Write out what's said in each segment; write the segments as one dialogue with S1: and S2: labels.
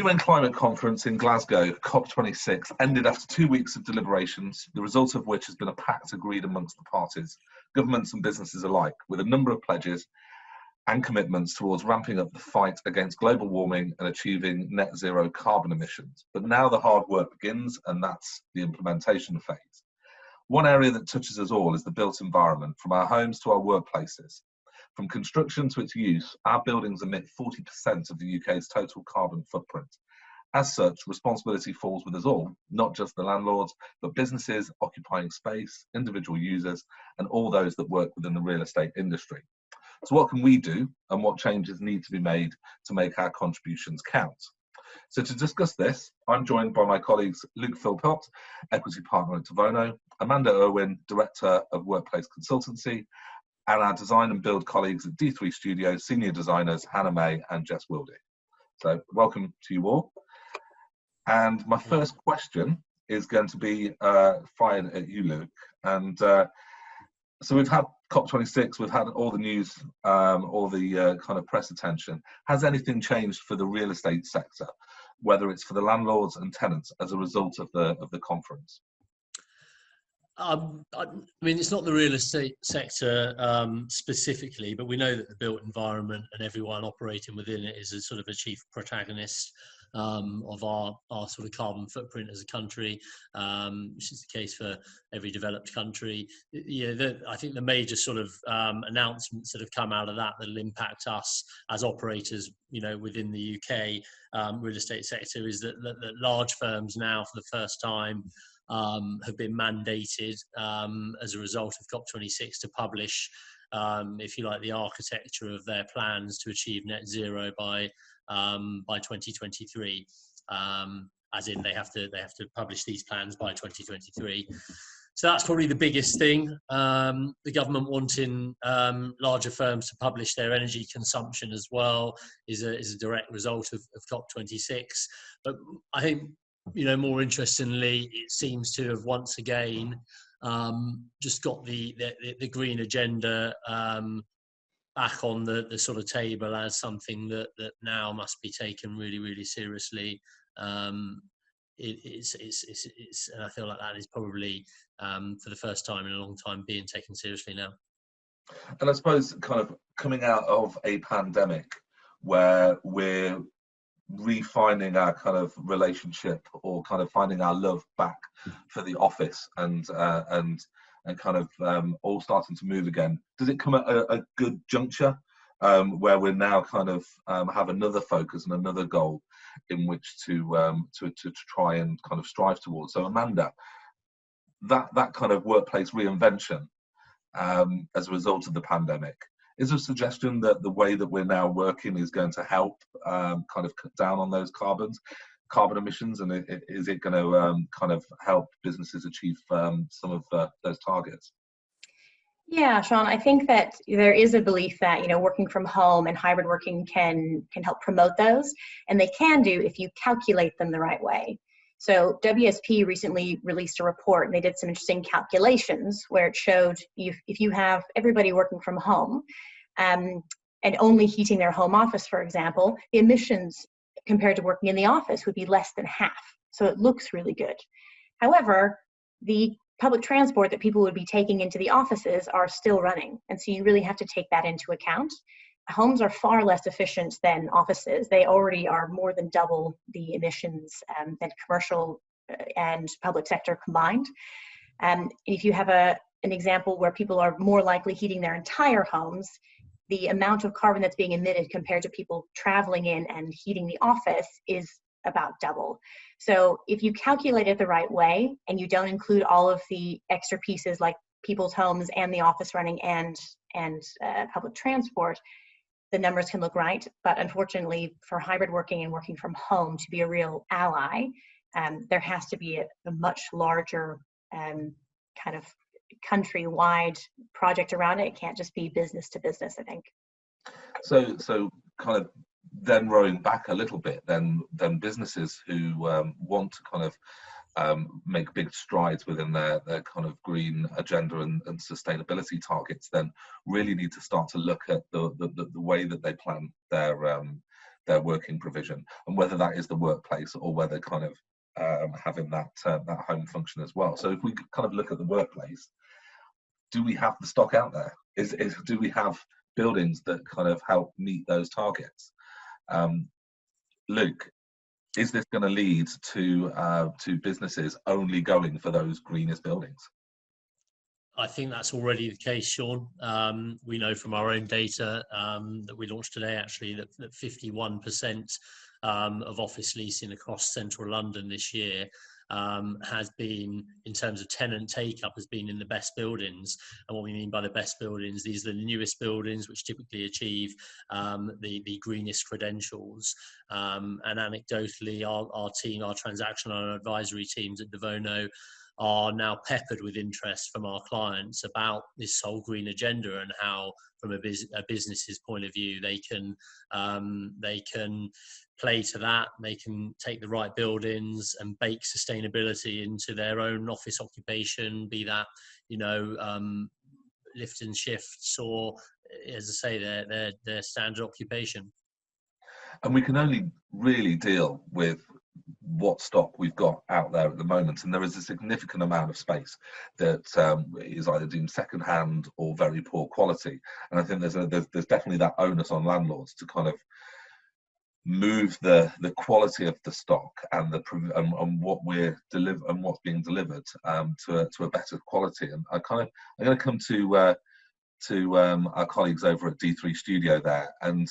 S1: UN Climate Conference in Glasgow, COP26, ended after 2 weeks of deliberations, the result of which has been a pact agreed amongst the parties, governments and businesses alike, with a number of pledges and commitments towards ramping up the fight against global warming and achieving net zero carbon emissions. But now the hard work begins, and that's the implementation phase. One area that touches us all is the built environment, from our homes to our workplaces. From construction to its use, our buildings emit 40% of the UK's total carbon footprint. As such, responsibility falls with us all, not just the landlords, but businesses occupying space, individual users, and all those that work within the real estate industry. So what can we do, and what changes need to be made to make our contributions count? So to discuss this, I'm joined by my colleagues Luke Philpott, Equity Partner at DeVono, Amanda Irwin, Director of Workplace Consultancy, and our design and build colleagues at Dthree Studio, Senior Designers Hannah May and Jess Willdigg. So welcome to you all. And my first question is going to be fired at you, Luke. And so we've had COP26, we've had all the news, all the kind of press attention. Has anything changed for the real estate sector, whether it's for the landlords and tenants as a result of the conference?
S2: I mean, it's not the real estate sector specifically, but we know that the built environment and everyone operating within it is a sort of a chief protagonist of our sort of carbon footprint as a country, which is the case for every developed country. Yeah, I think the major sort of announcements that have come out of that will impact us as operators, you know, within the UK real estate sector is that large firms now, for the first time, have been mandated as a result of COP26 to publish, if you like, the architecture of their plans to achieve net zero by 2023. As in, they have to publish these plans by 2023. So that's probably the biggest thing. The government wanting larger firms to publish their energy consumption as well is a direct result of COP26. But I think, you know, more interestingly, it seems to have once again just got the green agenda back on the sort of table as something that now must be taken really, really seriously. It's and I feel like that is probably for the first time in a long time being taken seriously now.
S1: And I suppose kind of coming out of a pandemic where we're refining our kind of relationship, or kind of finding our love back for the office, and kind of all starting to move again. Does it come at a good juncture where we're now kind of have another focus and another goal in which to try and kind of strive towards? So Amanda, that kind of workplace reinvention as a result of the pandemic, is there a suggestion that the way that we're now working is going to help kind of cut down on those carbon emissions, and is it going to kind of help businesses achieve some of those targets?
S3: Yeah, Shaun, I think that there is a belief that, you know, working from home and hybrid working can help promote those, and they can do if you calculate them the right way. So WSP recently released a report, and they did some interesting calculations where it showed if you have everybody working from home and only heating their home office, for example, the emissions compared to working in the office would be less than half. So it looks really good. However, the public transport that people would be taking into the offices are still running. And so you really have to take that into account. Homes are far less efficient than offices. They already are more than double the emissions than commercial and public sector combined. If you have an example where people are more likely heating their entire homes, the amount of carbon that's being emitted compared to people traveling in and heating the office is about double. So if you calculate it the right way and you don't include all of the extra pieces like people's homes and the office running and public transport, the numbers can look right. But unfortunately, for hybrid working and working from home to be a real ally, there has to be a much larger kind of countrywide project around it. It can't just be business to business, I think.
S1: So kind of then rowing back a little bit, then businesses who want to kind of make big strides within their kind of green agenda and sustainability targets, then really need to start to look at the way that they plan their their working provision, and whether that is the workplace or whether kind of having that home function as well. So if we kind of look at the workplace, do we have the stock out there? Do we have buildings that kind of help meet those targets? Luke, is this going to lead to businesses only going for those greenest buildings?
S2: I think that's already the case, Shaun. We know from our own data that we launched today, actually, that 51% of office leasing across central London this year has been, in terms of tenant take-up, has been in the best buildings. And what we mean by the best buildings, these are the newest buildings which typically achieve the greenest credentials. And anecdotally, our team, our transactional and advisory teams at DeVono, are now peppered with interest from our clients about this whole green agenda and how, from a business's point of view, they can play to that. They can take the right buildings and bake sustainability into their own office occupation, be that, you know, lift and shifts, or, as I say, their standard occupation.
S1: And we can only really deal with what stock we've got out there at the moment, and there is a significant amount of space that is either deemed second-hand or very poor quality. And I think there's definitely that onus on landlords to kind of move the quality of the stock and what we're and what's being delivered to a better quality. And I'm going to come to our colleagues over at Dthree Studio there, and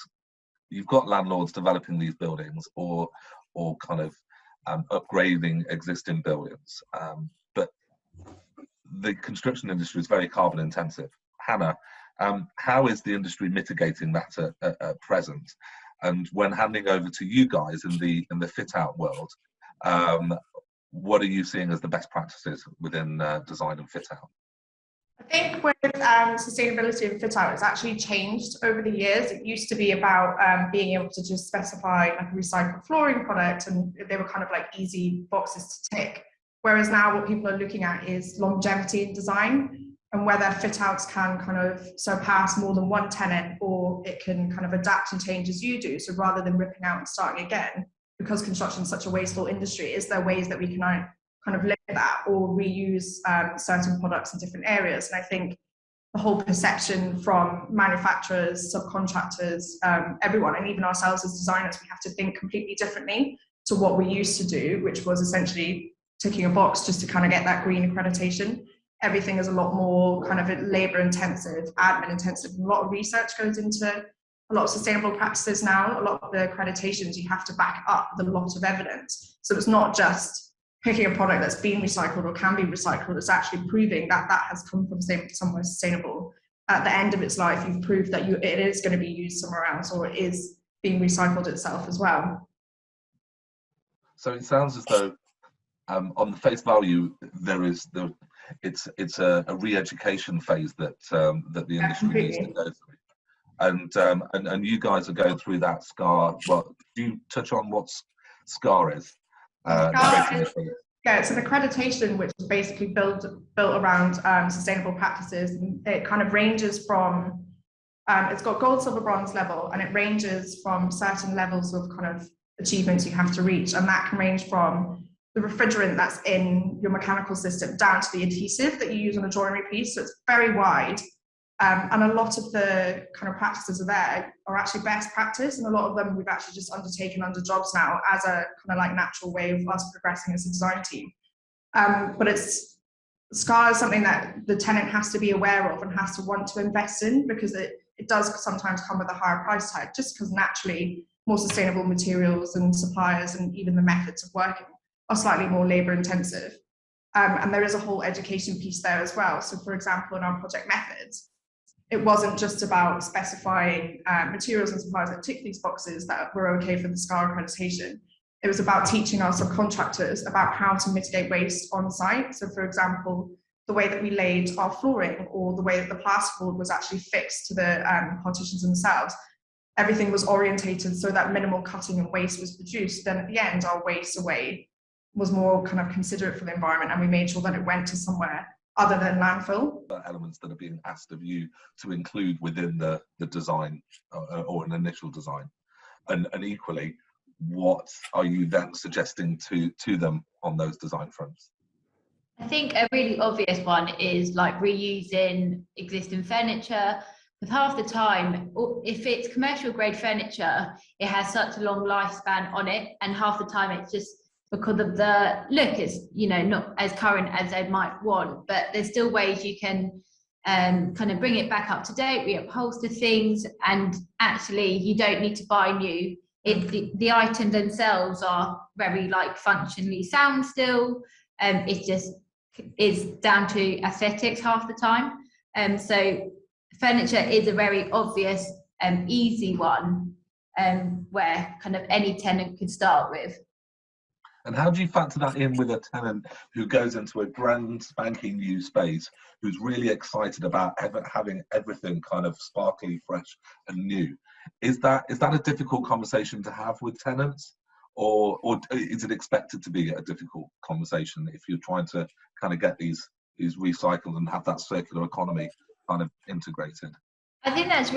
S1: you've got landlords developing these buildings or kind of upgrading existing buildings, but the construction industry is very carbon intensive. Hannah, how is the industry mitigating that at present? And when handing over to you guys in the fit out world, what are you seeing as the best practices within design and fit out?
S4: I think with sustainability and fit out, it's actually changed over the years. It used to be about being able to just specify like a recycled flooring product, and they were kind of like easy boxes to tick. Whereas now what people are looking at is longevity in design, and whether fit outs can kind of surpass more than one tenant, or it can kind of adapt and change as you do. So rather than ripping out and starting again, because construction is such a wasteful industry, is there ways that we can kind of limit that or reuse certain products in different areas? And I think the whole perception from manufacturers, subcontractors, everyone, and even ourselves as designers, we have to think completely differently to what we used to do, which was essentially ticking a box just to kind of get that green accreditation. Everything is a lot more kind of labor intensive, admin intensive. A lot of research goes into a lot of sustainable practices now. A lot of the accreditations you have to back up with a lot of evidence. So it's not just picking a product that's been recycled or can be recycled. It's actually proving that that has come from somewhere sustainable. At the end of its life, you've proved that it is going to be used somewhere else, or it is being recycled itself as well.
S1: So it sounds as though, on the face value, it's a re-education phase that the industry needs to go through, and you guys are going through that SCAR. Well, do you touch on what SCAR is?
S4: It's an accreditation which is basically built around sustainable practices. And it kind of ranges from, it's got gold, silver, bronze level, and it ranges from certain levels of kind of achievements you have to reach. And that can range from the refrigerant that's in your mechanical system down to the adhesive that you use on a joinery piece. So it's very wide. And a lot of the kind of practices are actually best practice, and a lot of them we've actually just undertaken under jobs now as a kind of like natural way of us progressing as a design team. But SCAR is something that the tenant has to be aware of and has to want to invest in, because it does sometimes come with a higher price tag, just because naturally more sustainable materials and suppliers and even the methods of working are slightly more labour intensive. And there is a whole education piece there as well. So for example, in our project methods, it wasn't just about specifying materials and suppliers that tick these boxes that were okay for the SCAR accreditation. It was about teaching our subcontractors about how to mitigate waste on site. So for example, the way that we laid our flooring, or the way that the plasterboard was actually fixed to the partitions themselves, everything was orientated so that minimal cutting and waste was produced. Then at the end, our waste away was more kind of considerate for the environment, and we made sure that it went to somewhere other than landfill.
S1: Elements that are being asked of you to include within the design or an initial design. And equally, what are you then suggesting to them on those design fronts?
S5: I think a really obvious one is like reusing existing furniture. Because half the time, if it's commercial grade furniture, it has such a long lifespan on it, and half the time it's just because of the look, it's, you know, not as current as they might want, but there's still ways you can kind of bring it back up to date, reupholster things, and actually you don't need to buy new. The items themselves are very like functionally sound still. It just is down to aesthetics half the time. So furniture is a very obvious easy one where kind of any tenant could start with.
S1: And how do you factor that in with a tenant who goes into a brand spanking new space, who's really excited about having everything kind of sparkly, fresh and new? Is that a difficult conversation to have with tenants? Or is it expected to be a difficult conversation if you're trying to kind of get these recycled and have that circular economy kind of integrated?
S5: I think that's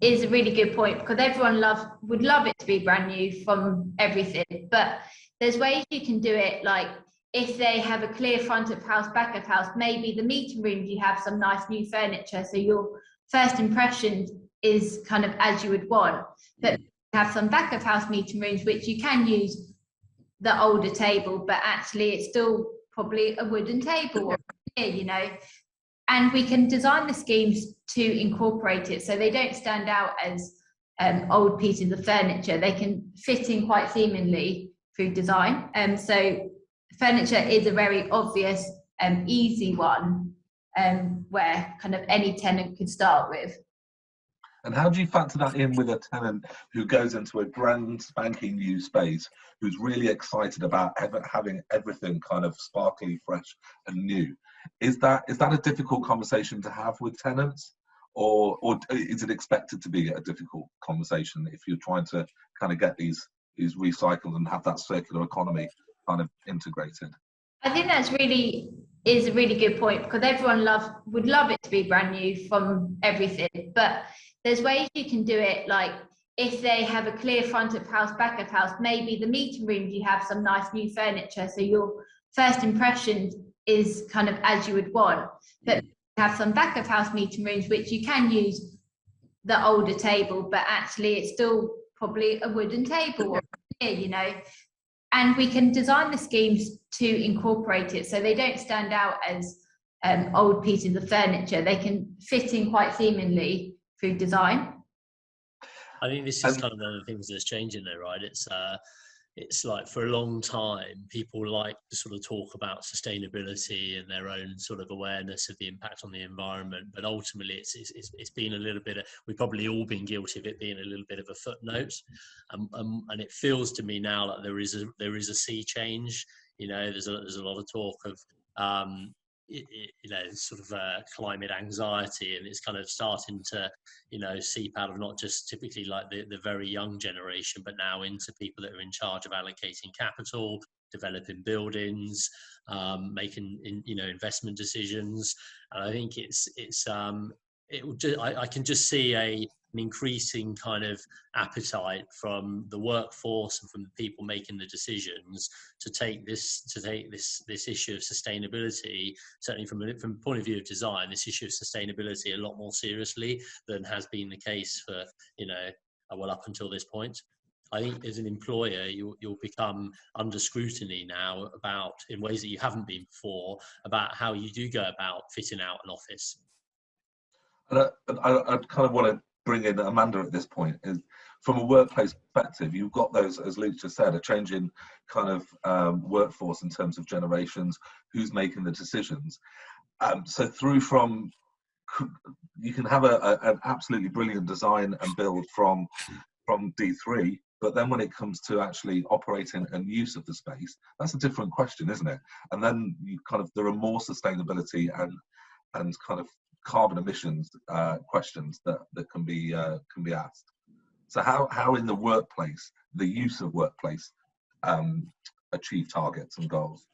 S5: is a really good point, because everyone would love it to be brand new from everything, but there's ways you can do it. Like if they have a clear front of house, back of house, maybe the meeting rooms, you have some nice new furniture, so your first impression is kind of as you would want. But have some back of house meeting rooms which you can use the older table, but actually it's still probably a wooden table or you know, and we can design the schemes to incorporate it so they don't stand out as old pieces of furniture. They can fit in quite seamlessly through design. So furniture is a very obvious easy one where kind of any tenant could start with.
S1: And how do you factor that in with a tenant who goes into a brand spanking new space, who's really excited about having everything kind of sparkly, fresh and new? Is that a difficult conversation to have with tenants? Or is it expected to be a difficult conversation if you're trying to kind of get these recycled and have that circular economy kind of integrated?
S5: I think that's is a really good point, because everyone would love it to be brand new from everything, but there's ways you can do it. Like if they have a clear front of house, back of house, maybe the meeting rooms, you have some nice new furniture, so your first impression is kind of as you would want. But have some back of house meeting rooms which you can use the older table, but actually it's still probably a wooden table or you know, and we can design the schemes to incorporate it so they don't stand out as old pieces of furniture. They can fit in quite seamlessly through design.
S2: I think this is kind of one of the things that's changing there, right? It's like for a long time, people like to sort of talk about sustainability and their own sort of awareness of the impact on the environment. But ultimately, it's been a little bit, we've probably all been guilty of it being a little bit of a footnote. And it feels to me now like there is a sea change. You know, there's a lot of talk of, you know, sort of climate anxiety, and it's kind of starting to, you know, seep out of not just typically like the very young generation, but now into people that are in charge of allocating capital, developing buildings, making you know, investment decisions. And I think I can just see an increasing kind of appetite from the workforce and from the people making the decisions to take this issue of sustainability, certainly from the point of view of design, this issue of sustainability a lot more seriously than has been the case for, you know, well, up until this point. I think as an employer, you'll become under scrutiny now about, in ways that you haven't been before, about how you do go about fitting out an office.
S1: And I kind of want to bring in Amanda at this point. Is from a workplace perspective, you've got those, as Luke just said, a change in kind of workforce in terms of generations, who's making the decisions. So you can have an absolutely brilliant design and build from D3, but then when it comes to actually operating and use of the space, that's a different question, isn't it? And then there are more sustainability and kind of carbon emissions questions that can be asked. So how in the workplace, the use of workplace, achieve targets and goals?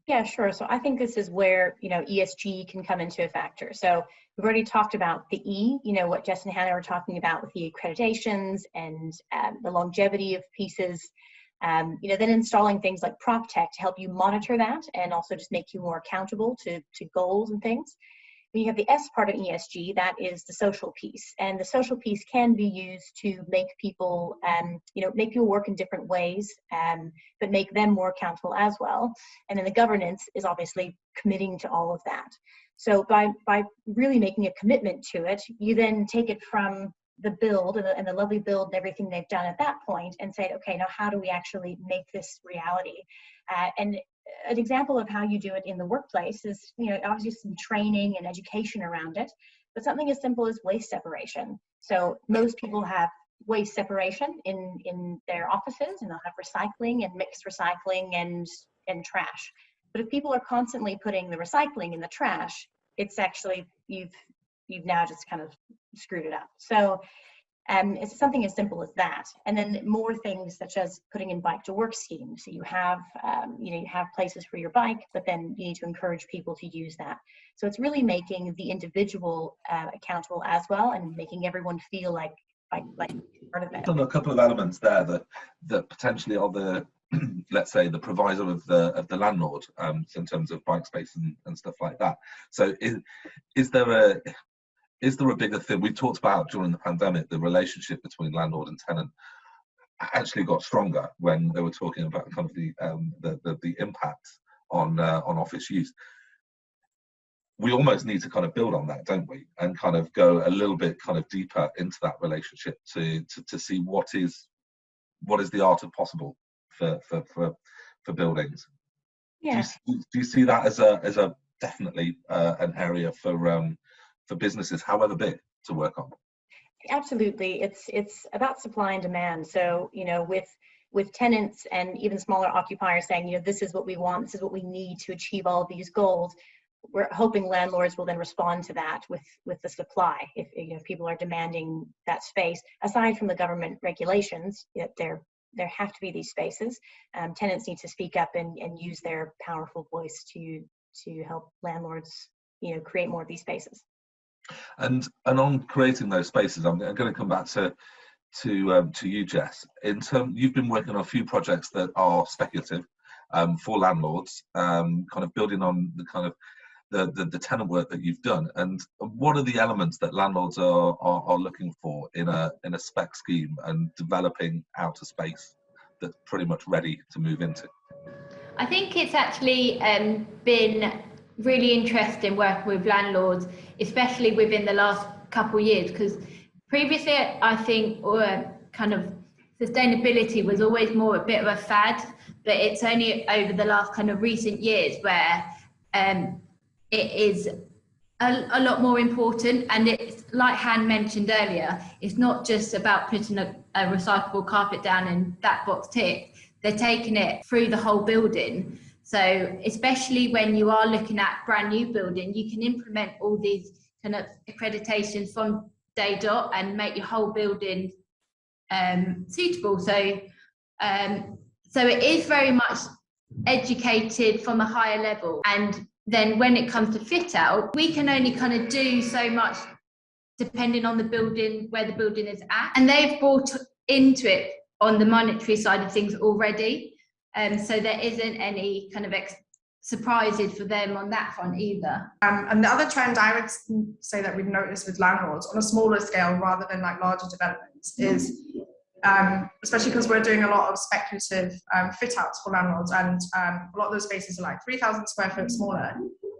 S3: Yeah, sure. So I think this is where, ESG can come into a factor. So we've already talked about the E, what Jess and Hannah were talking about with the accreditations and the longevity of pieces. Then installing things like prop tech to help you monitor that and also just make you more accountable to goals and things. When you have the S part of ESG, that is the social piece. And the social piece can be used to make people, make people work in different ways, but make them more accountable as well. And then the governance is obviously committing to all of that. So by really making a commitment to it, you then take it from the build and the lovely build and everything they've done at that point and say, okay, now how do we actually make this reality? And an example of how you do it in the workplace is, obviously some training and education around it, but something as simple as waste separation. So most people have waste separation in their offices, and they'll have recycling and mixed recycling and trash. But if people are constantly putting the recycling in the trash, it's actually, you've now just kind of screwed it up. So it's something as simple as that. And then more things such as putting in bike to work schemes. So you have, you have places for your bike, but then you need to encourage people to use that. So it's really making the individual accountable as well, and making everyone feel like part of it.
S1: A couple of elements there that potentially are the, let's say, the proviso of the landlord, in terms of bike space and stuff like that. So is there a bigger thing? We talked about during the pandemic, the relationship between landlord and tenant actually got stronger when they were talking about kind of the impact on office use. We almost need to kind of build on that, don't we? And kind of go a little bit kind of deeper into that relationship to see what is the art of possible for buildings.
S3: Yeah.
S1: Do you see that as a definitely an area for businesses, however big, to work on?
S3: Absolutely. It's about supply and demand. So, with tenants and even smaller occupiers saying, this is what we want, this is what we need to achieve all of these goals, we're hoping landlords will then respond to that with the supply. If people are demanding that space, aside from the government regulations, there have to be these spaces. Tenants need to speak up and use their powerful voice to help landlords, create more of these spaces. And
S1: on creating those spaces, I'm going to come back to you, Jess. You've been working on a few projects that are speculative for landlords, kind of building on the kind of the tenant work that you've done. And what are the elements that landlords are looking for in a spec scheme and developing out a space that's pretty much ready to move into?
S5: I think it's actually been really interesting working with landlords, especially within the last couple of years, because previously I think kind of sustainability was always more a bit of a fad, but it's only over the last kind of recent years where it is a lot more important. And it's like Han mentioned earlier, it's not just about putting a recyclable carpet down and that box ticked. They're taking it through the whole building. So especially when you are looking at brand new building, you can implement all these kind of accreditations from day dot and make your whole building suitable. So it is very much educated from a higher level. And then when it comes to fit out, we can only kind of do so much depending on the building, where the building is at. And they've brought into it on the monetary side of things already. So there isn't any kind of surprises for them on that front either.
S4: And the other trend I would say that we've noticed with landlords on a smaller scale rather than like larger developments is, especially because we're doing a lot of speculative fit outs for landlords, and a lot of those spaces are like 3,000 square foot smaller.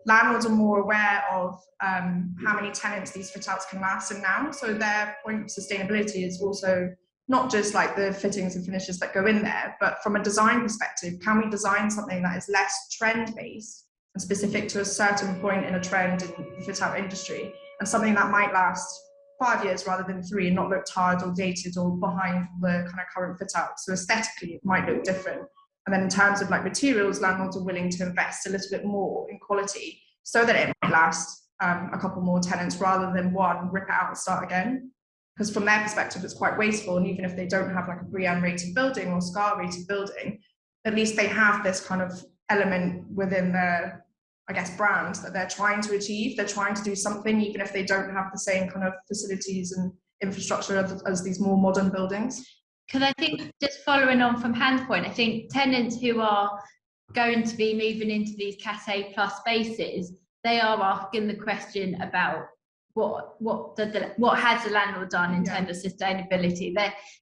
S4: Landlords are more aware of how many tenants these fit outs can last in now. So their point of sustainability is also not just like the fittings and finishes that go in there, but from a design perspective, can we design something that is less trend-based and specific to a certain point in a trend in the fit-out industry, and something that might last 5 years rather than 3 and not look tired or dated or behind the kind of current fit-out. So aesthetically, it might look different. And then in terms of like materials, landlords are willing to invest a little bit more in quality so that it might last a couple more tenants rather than one, rip it out and start again. Because from their perspective, it's quite wasteful. And even if they don't have like a BREEAM rated building or SCAR rated building, at least they have this kind of element within their, I guess, brand that they're trying to achieve. They're trying to do something, even if they don't have the same kind of facilities and infrastructure as these more modern buildings.
S5: Because I think, just following on from Han's point, I think tenants who are going to be moving into these Cat A plus spaces, they are asking the question about what has the landlord done in terms of sustainability.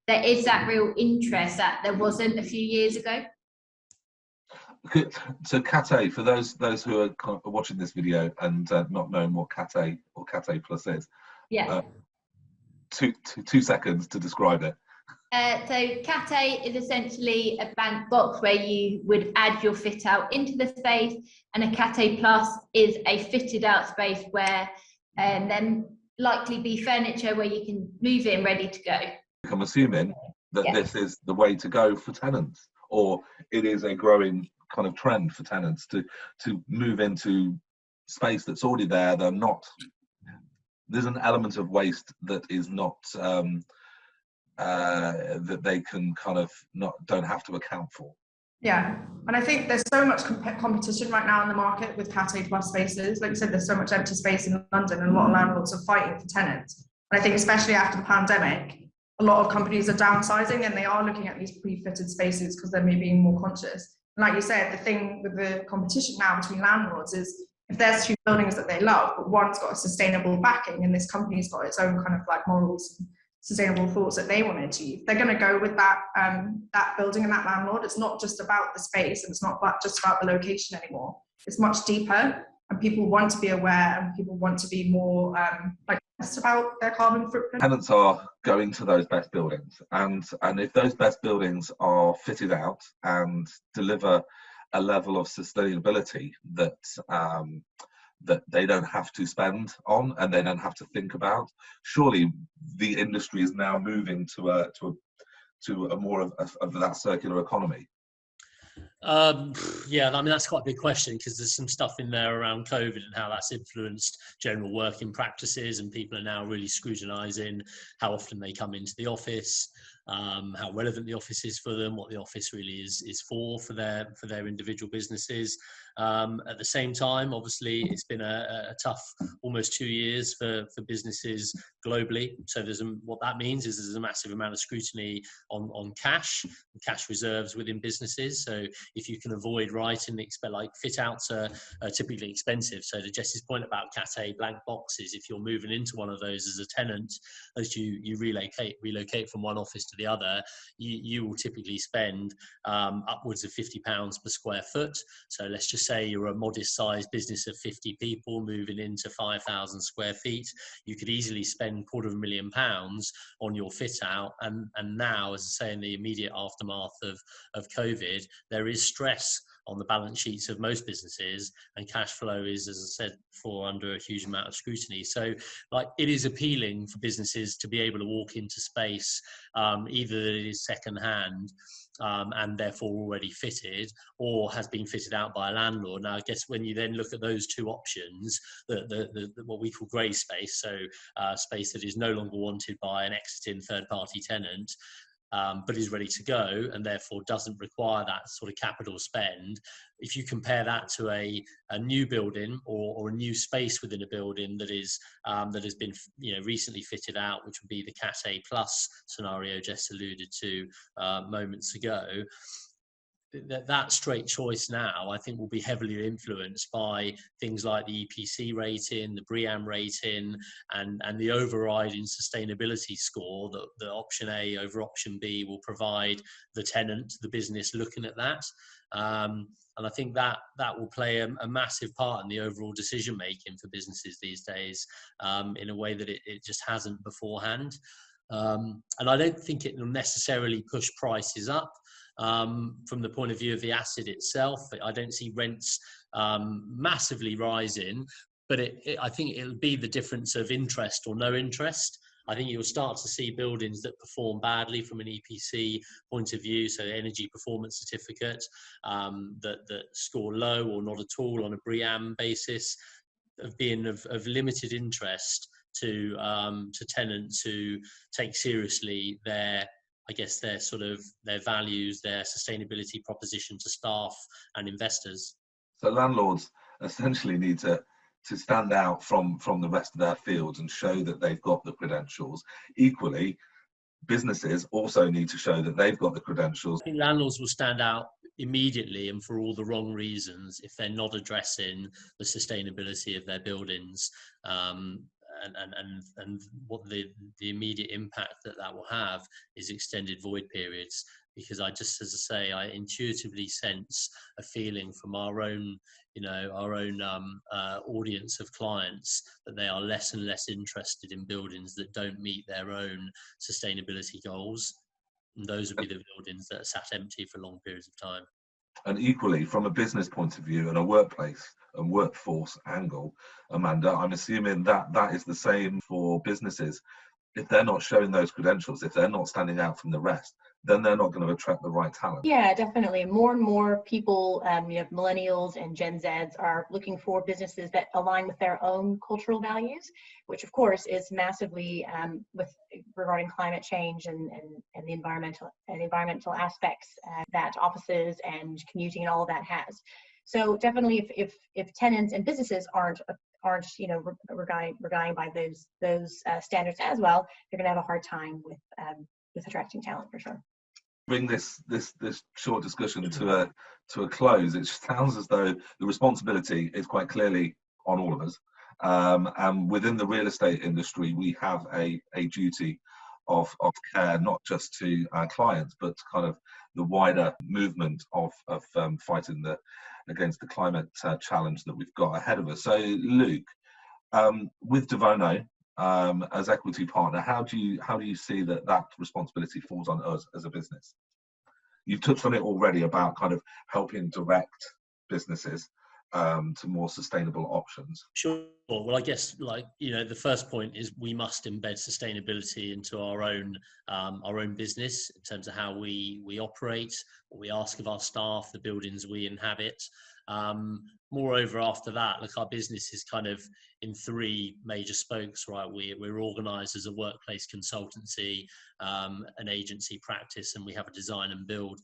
S5: There is that real interest that there wasn't a few years ago.
S1: So Cat A, for those who are kind of watching this video and not knowing what Cat A or Cat A plus is, two seconds to describe it.
S5: So Cat A is essentially a blank box where you would add your fit out into the space, and a Cat A plus is a fitted out space where then likely be furniture where you can move in ready to go.
S1: I'm assuming that this is the way to go for tenants, or it is a growing kind of trend for tenants to move into space that's already there. There's an element of waste that is not that they can kind of don't have to account for.
S4: Yeah, and I think there's so much competition right now in the market with Cat A plus spaces. Like you said, there's so much empty space in London, and a lot of landlords are fighting for tenants. And I think especially after the pandemic, a lot of companies are downsizing and they are looking at these pre-fitted spaces because they're maybe being more conscious. And like you said, the thing with the competition now between landlords is, if there's two buildings that they love, but one's got a sustainable backing and this company's got its own kind of like morals and sustainable thoughts that they want to achieve, they're going to go with that building and that landlord. It's not just about the space, and it's not just about the location anymore. It's much deeper, and people want to be aware, and people want to be more about their carbon footprint.
S1: Tenants are going to those best buildings, and if those best buildings are fitted out and deliver a level of sustainability that they don't have to spend on and they don't have to think about, surely the industry is now moving to a more of that circular economy.
S2: Yeah, I mean, that's quite a big question, because there's some stuff in there around COVID and how that's influenced general working practices, and people are now really scrutinising how often they come into the office, how relevant the office is for them, what the office really is for their individual businesses. At the same time, obviously, it's been a tough almost 2 years for businesses globally. So what that means is there's a massive amount of scrutiny on cash and cash reserves within businesses. So if you can avoid writing, fit outs are typically expensive. So to Jess's point about Cat A blank boxes, if you're moving into one of those as a tenant, as you relocate from one office to the other, you will typically spend upwards of £50 per square foot. So let's just say you're a modest sized business of 50 people moving into 5,000 square feet. You could easily spend £250,000 on your fit out. And now, as I say, in the immediate aftermath of COVID, there is stress on the balance sheets of most businesses, and cash flow is, as I said before, under a huge amount of scrutiny. So it is appealing for businesses to be able to walk into space, either it is second hand and therefore already fitted, or has been fitted out by a landlord. Now, I guess when you then look at those two options, the what we call grey space, so space that is no longer wanted by an exiting third-party tenant, but is ready to go and therefore doesn't require that sort of capital spend. If you compare that to a new building or a new space within a building that has been recently fitted out, which would be the Cat A plus scenario Jess alluded to moments ago, that straight choice now, I think, will be heavily influenced by things like the EPC rating, the BREEAM rating, and the overriding sustainability score that the option A over option B will provide the tenant, the business looking at that. And I think that will play a massive part in the overall decision making for businesses these days, in a way that it just hasn't beforehand. And I don't think it will necessarily push prices up. From the point of view of the asset itself, I don't see rents massively rising, but I think it'll be the difference of interest or no interest. I think you'll start to see buildings that perform badly from an EPC point of view, so energy performance certificate, that score low or not at all on a BREEAM basis, of being of limited interest to tenants who take seriously their I guess, their values, their sustainability proposition to staff and investors.
S1: So landlords essentially need to stand out from the rest of their fields and show that they've got the credentials. Equally, businesses also need to show that they've got the credentials.
S2: I think landlords will stand out immediately and for all the wrong reasons if they're not addressing the sustainability of their buildings, and what the immediate impact that will have is extended void periods. Because I just, as I say, I intuitively sense a feeling from our own audience of clients that they are less and less interested in buildings that don't meet their own sustainability goals. And those would be the buildings that are sat empty for long periods of time.
S1: And equally, from a business point of view and a workplace and workforce angle, Amanda, I'm assuming that is the same for businesses. If they're not showing those credentials, if they're not standing out from the rest, then they're not going to attract the right talent.
S3: Yeah, definitely. More and more people, millennials and Gen Zs, are looking for businesses that align with their own cultural values, which of course is massively regarding climate change and the environmental aspects that offices and commuting and all of that has. So definitely, if tenants and businesses aren't regarding by those standards as well, they're going to have a hard time with attracting talent for sure.
S1: Bring this short discussion to a close. It sounds as though the responsibility is quite clearly on all of us, and within the real estate industry, we have a duty of care, not just to our clients, but to kind of the wider movement of fighting against the climate challenge that we've got ahead of us. So, Luke, with DeVono as equity partner, how do you see that responsibility falls on us as a business? You've touched on it already about kind of helping direct businesses to more sustainable options.
S2: Sure. Well, I guess the first point is we must embed sustainability into our own business in terms of how we operate, what we ask of our staff, the buildings we inhabit. Moreover, after that, our business is kind of in three major spokes, right? We're organised as a workplace consultancy, an agency practice, and we have a design and build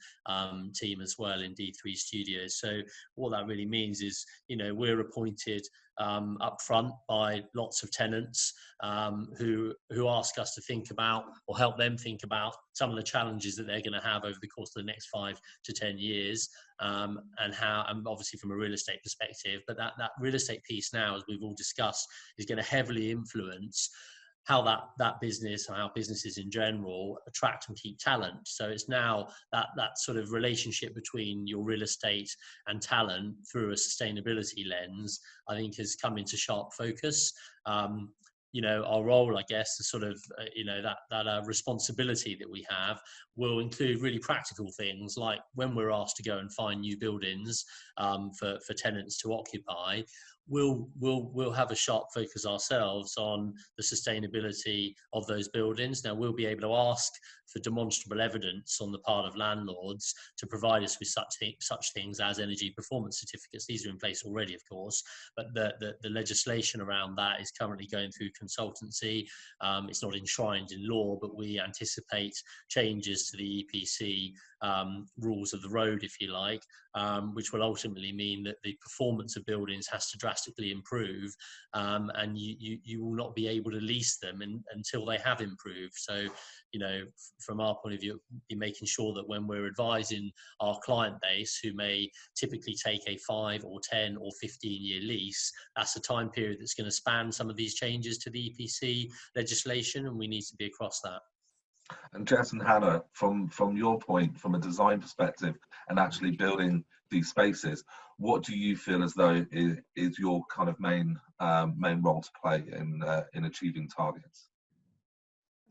S2: team as well in Dthree Studio. So what that really means is, we're appointed up front by lots of tenants who ask us to think about or help them think about some of the challenges that they're going to have over the course of the next 5 to 10 years, and obviously from a real estate perspective. But that real estate piece now, as we've all discussed, is going to heavily influence how that business and how businesses in general attract and keep talent. So it's now that sort of relationship between your real estate and talent through a sustainability lens, I think, has come into sharp focus. Our role, I guess, is sort of, that responsibility that we have will include really practical things, like when we're asked to go and find new buildings for tenants to occupy, we'll have a sharp focus ourselves on the sustainability of those buildings. Now, we'll be able to ask for demonstrable evidence on the part of landlords to provide us with such things as energy performance certificates. These are in place already, of course, but the legislation around that is currently going through consultancy. It's not enshrined in law, but we anticipate changes to the EPC rules of the road, if you like, which will ultimately mean that the performance of buildings has to drastically improve, and you will not be able to lease them until they have improved. So, from our point of view, be making sure that when we're advising our client base, who may typically take a 5 or 10 or 15-year lease, that's a time period that's going to span some of these changes to the EPC legislation, and we need to be across that.
S1: And Jess and Hannah, from your point, from a design perspective and actually building these spaces, what do you feel as though is your kind of main role to play in achieving targets?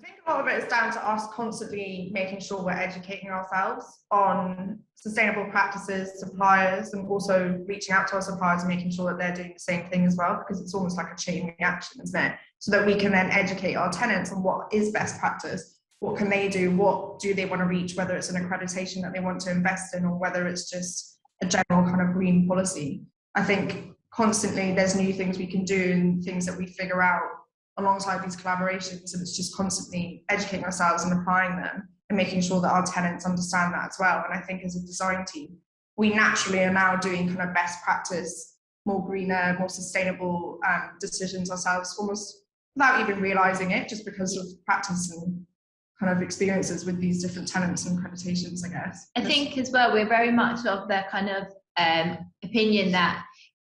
S4: I think a lot of it is down to us constantly making sure we're educating ourselves on sustainable practices, suppliers, and also reaching out to our suppliers and making sure that they're doing the same thing as well, because it's almost like a chain reaction, isn't it? So that we can then educate our tenants on what is best practice, what can they do, what do they want to reach, whether it's an accreditation that they want to invest in or whether it's just a general kind of green policy. I think constantly there's new things we can do and things that we figure out alongside these collaborations, and it's just constantly educating ourselves and applying them and making sure that our tenants understand that as well. And I think as a design team, we naturally are now doing kind of best practice, more greener, more sustainable decisions ourselves, almost without even realizing it, just because of practice and kind of experiences with these different tenants and accreditations, I guess.
S5: I think as well, we're very much of the kind of opinion that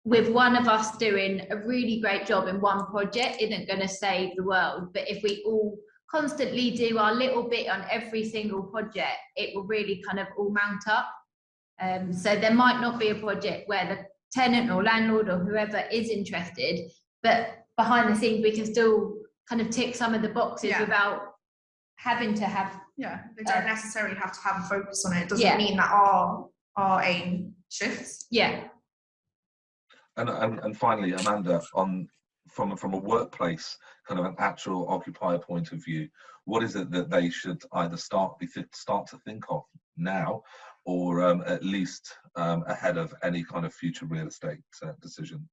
S5: with one of us doing a really great job in one project isn't going to save the world, but if we all constantly do our little bit on every single project, it will really kind of all mount up. So there might not be a project where the tenant or landlord or whoever is interested, but behind the scenes we can still kind of tick some of the boxes without having to have.
S4: Yeah, they don't necessarily have to have a focus on it. It doesn't mean that our aim shifts.
S5: Yeah.
S1: And finally, Amanda, from a workplace kind of an actual occupier point of view, what is it that they should either start to think of now, or at least ahead of any kind of future real estate decision?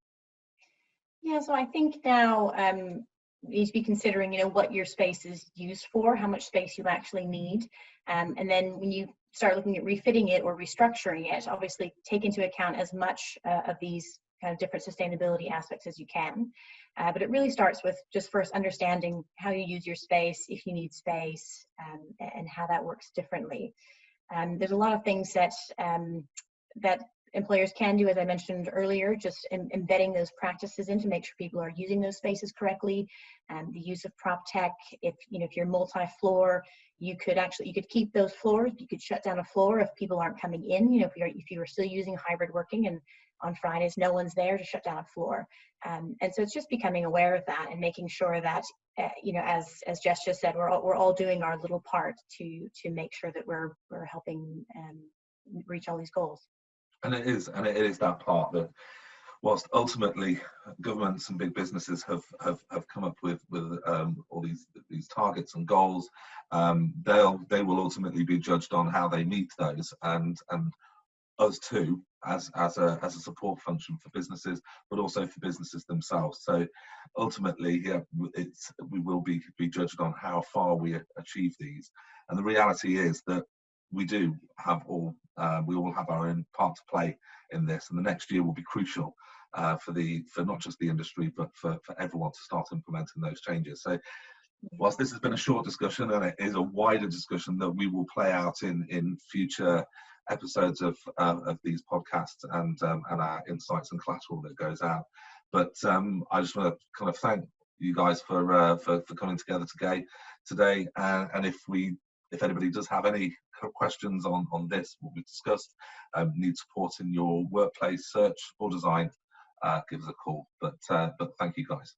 S3: Yeah, so I think now you need to be considering, what your space is used for, how much space you actually need, and then when you start looking at refitting it or restructuring it, obviously take into account as much of these kind of different sustainability aspects as you can. But it really starts with just first understanding how you use your space, if you need space, and how that works differently. There's a lot of things that employers can do, as I mentioned earlier, just embedding those practices in to make sure people are using those spaces correctly. The use of prop tech, if you're multi-floor, you could keep those floors. You could shut down a floor if people aren't coming in. If you are still using hybrid working and on Fridays no one's there, to shut down a floor. And so it's just becoming aware of that and making sure that as Jess just said, we're all doing our little part to make sure that we're helping reach all these goals.
S1: And it is that part that, whilst ultimately governments and big businesses have come up with all these targets and goals, they will ultimately be judged on how they meet those, and us too as a support function for businesses, but also for businesses themselves. So ultimately, we will be judged on how far we achieve these. And the reality is that we all have our own part to play in this, and the next year will be crucial for not just the industry, but for everyone to start implementing those changes. So whilst this has been a short discussion, and it is a wider discussion that we will play out in future episodes of these podcasts and our insights and collateral that goes out. But I just want to kind of thank you guys for coming together today. And if anybody does have any questions on this, what we've discussed, need support in your workplace search or design, give us a call. But thank you guys.